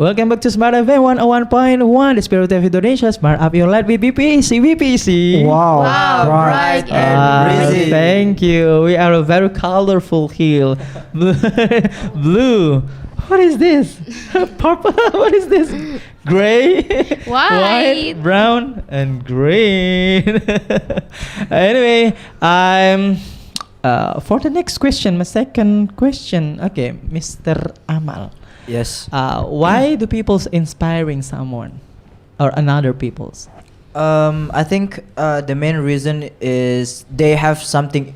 Welcome back to Smartfm 101.1, the spirit of Indonesia. Smart up your life with BPEC. BPEC. Wow, bright and breezy. Thank you. We are a very colorful here. Blue. What is this? Purple. What is this? Gray. White. Brown, and green. Anyway, I'm. For the next question, my second question. Okay, Mr. Amal. Yes. Why do people inspiring someone or another people's? I think the main reason is they have something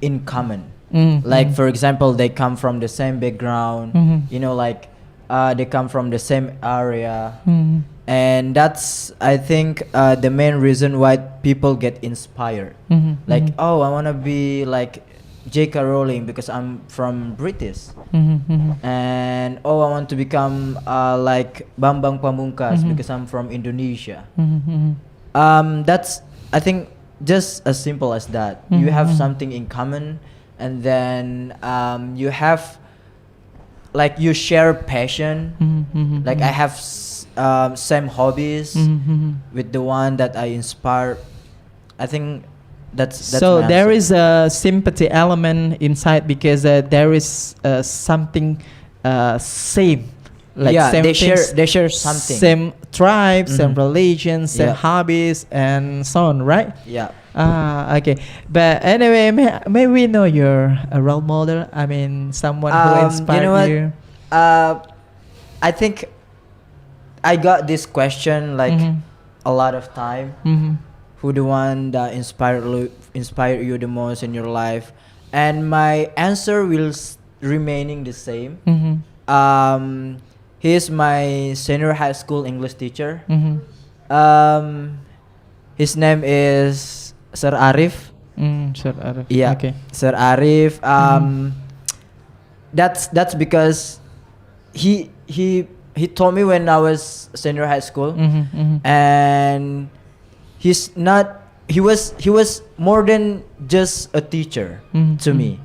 in common. Like for example, they come from the same background. You know, like they come from the same area, and that's I think the main reason why people get inspired. Like, oh, I wanna be like J.K. Rowling because I'm from British, and oh, I want to become like Bambang Pamungkas because I'm from Indonesia. That's I think just as simple as that. You have something in common, and then you have like you share passion. Like I have same hobbies with the one that I inspire. I think that's so my there answer. is a sympathy element inside because there is something same, like yeah, same they things, share something. same tribes, same religions, same Yeah. hobbies, and so on, right? Yeah. Okay. But anyway, may we know your role model? I mean, someone who inspired you know what? you. I think I got this question like a lot of time. Who the one that inspired you the most in your life? And my answer will remaining the same. He is my senior high school English teacher. His name is Sir Arif. Sure, Arif. Yeah. Okay. Sir Arif. That's because he told me when I was senior high school, and he was more than just a teacher to me.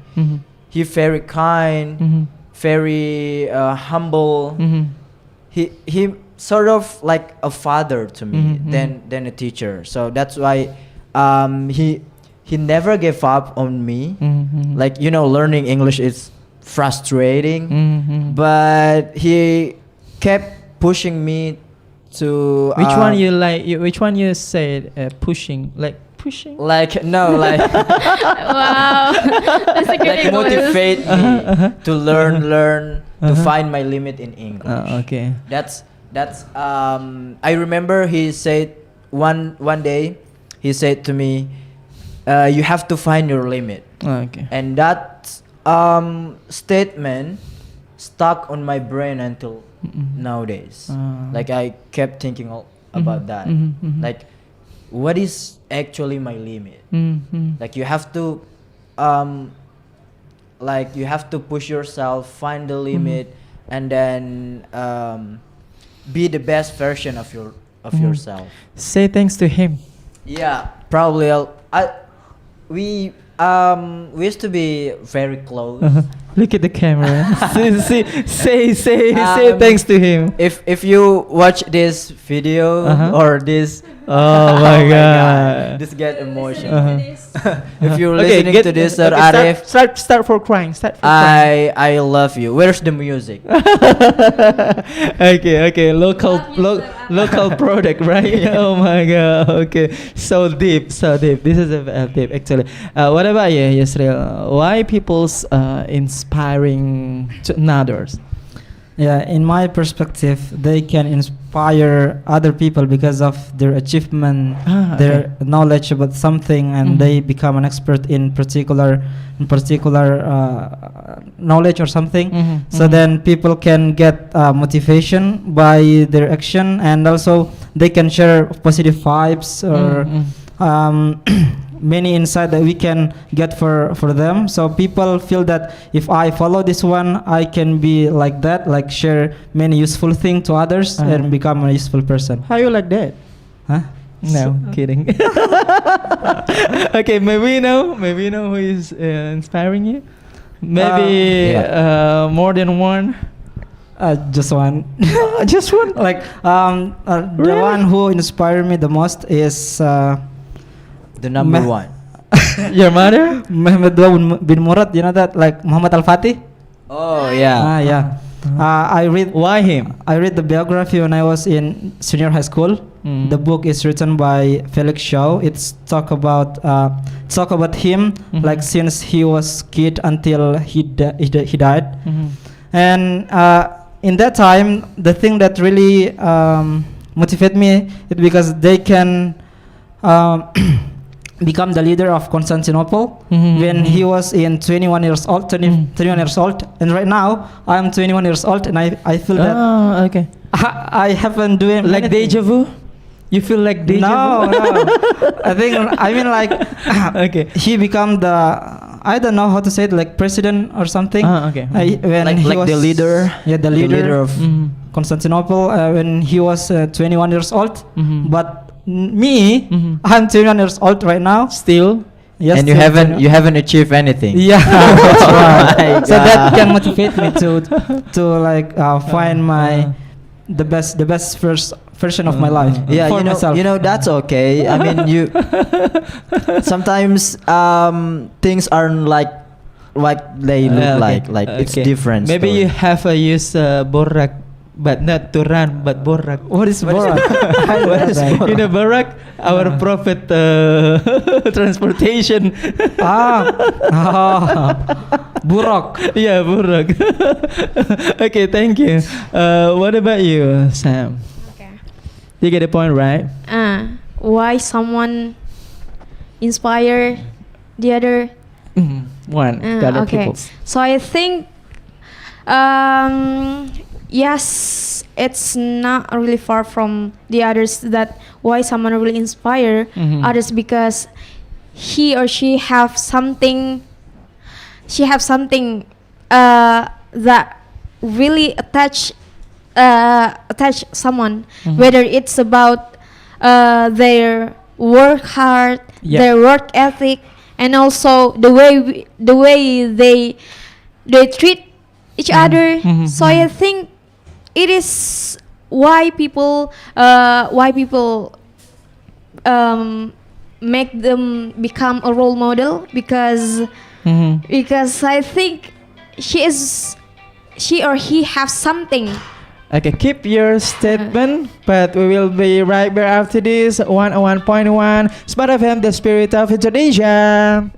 He very kind, very humble. He sort of like a father to me than a teacher. So that's why he never gave up on me. Like, you know, learning English is frustrating, but he kept pushing me to Which one you like? Which one you said pushing? Like pushing? like no like Wow, that's a good like motivate me to learn to find my limit in English. Okay. That's I remember he said one day he said to me, you have to find your limit. Okay. And that statement stuck on my brain until nowadays. Like I kept thinking about that. Like, what is actually my limit? Like you have to push yourself, find the limit, and then be the best version of yourself. Say thanks to him. Yeah, probably we used to be very close. Look at the camera. say thanks to him. If you watch this video or this, Oh my god. this get emotional. If you're listening to this, Sir okay, Arif, start for crying. Start for crying. I love you. Where's the music? Okay. Local product, right? Oh my god. Okay. So deep. This is a deep actually. What about you, Yusril? Why people's inspiring to others? Yeah, in my perspective, they can inspire other people because of their achievement, their knowledge about something, and they become an expert in particular knowledge or something. So then people can get motivation by their action, and also they can share positive vibes or many insight that we can get for them. So people feel that if I follow this one, I can be like that, like share many useful things to others and become a useful person. How you like that? Huh? No, kidding. Okay, maybe you know who is inspiring you. Maybe more than one. Just one. Just one. Like the Really? one who inspired me the most is The number Ma- one. Your mother? Muhammad bin Murad. You know that, like Muhammad Al Fatih. Oh yeah. Yeah. Why him? I read the biography when I was in senior high school. Mm. The book is written by Felix Shaw. It's talk about him, Mhm. like since he was kid until he died. Mhm. And in that time, the thing that really motivate me is because they can become the leader of Constantinople Mhm. when he was in 21 years old, 21 years old. And right now, I'm 21 years old, and I feel that Oh, okay. I haven't doing Like anything. deja vu? You feel like deja No, vu? no. I mean like Okay. he become the, I don't know how to say it, like president or something. Okay. When Like he the was- leader. Yeah, the leader, of. Mhm. Constantinople when he was 21 years old. Mhm. But me, Mhm. I'm 21 years old right now. Still? Yes, And you still haven't 21. you haven't achieved anything. Yeah, that's right. my So that God. can motivate me to like find my the best first version of my life. Yeah, for myself. you know that's okay. I mean, you sometimes things aren't like they look Okay. like it's Okay. different. Maybe story. you have use borak, but not to run, but borak. What is Borat? What is Borak? You know borak, our prophet transportation. Burok. Yeah, borak. Okay, thank you. What about you, Sam? Okay. You get the point, right? Why someone inspire the other? One, the other Okay. people. So I think, yes, it's not really far from the others that why someone really inspire Mhm. others because he or she have something. She have something that really attach someone, Mhm. whether it's about their work hard, Yeah. their work ethic, and also the way they treat each Mhm. other. Mhm. So I think it is why people make them become a role model because Mhm. I think she or he have something. Okay, keep your statement, but we will be right back after this 101.1 Smartfm, the spirit of Indonesia.